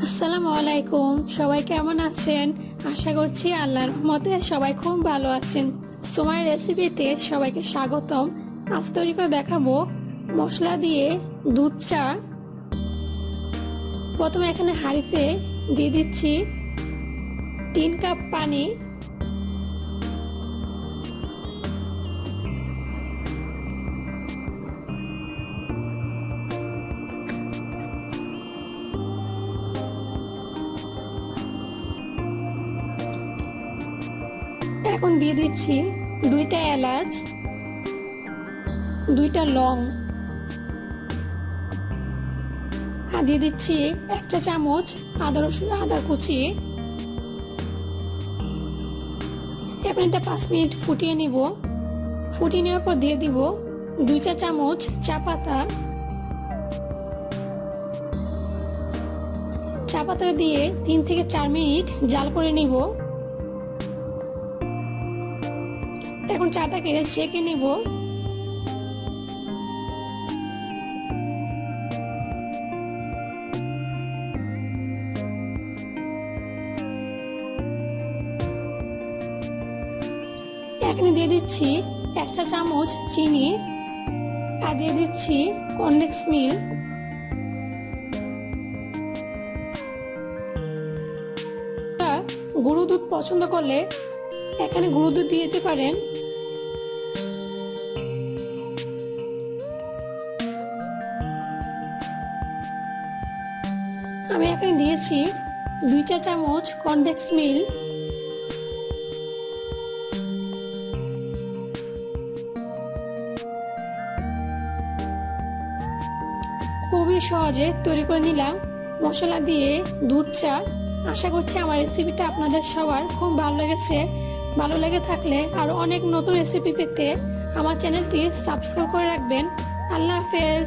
আসসালামু আলাইকুম, সবাই কেমন আছেন? আশা করছি আল্লাহর রহমতে সবাই খুব ভালো আছেন। সোমাইয়া রেসিপিতে সবাইকে স্বাগতম। আজ তৈরি করে দেখাবো মশলা দিয়ে দুধ চা। প্রথমে এখানে হাঁড়িতে দিয়ে দিচ্ছি 3 কাপ পানি। এখন দিয়ে দিচ্ছি 2টা এলাচ, 2টা লং, আর দিয়ে দিচ্ছি 1 চা চামচ আদা কুচি। এখন এটা 5 মিনিট ফুটিয়ে নিব। ফুটিয়ে নেওয়ার পর দিয়ে দিব 2 চা চামচ চা পাতা। চা পাতা দিয়ে 3 থেকে 4 মিনিট জাল করে নিব। এখন চাটাকে ছেঁকে নিব। এখানে দিয়ে দিচ্ছি 1 চা চামচ চিনি, আর দিয়ে দিচ্ছি কনডেন্স মিল্ক। গুঁড়ো দুধ পছন্দ করলে এখানে গুঁড়ো দুধ দিয়ে দিতে পারেন। আমি এখানে দিয়েছি 2 চা চামচ কনডেন্স মিল্ক। খুবই সহজে তৈরি করে নিলাম মশলা দিয়ে দুধ চা। আশা করছি আমার রেসিপিটা আপনাদের সবার খুব ভালো লেগেছে। ভালো লেগে থাকলে আরো অনেক নতুন রেসিপি পেতে আমার চ্যানেলটি সাবস্ক্রাইব করে রাখবেন। আল্লাহ হাফেজ।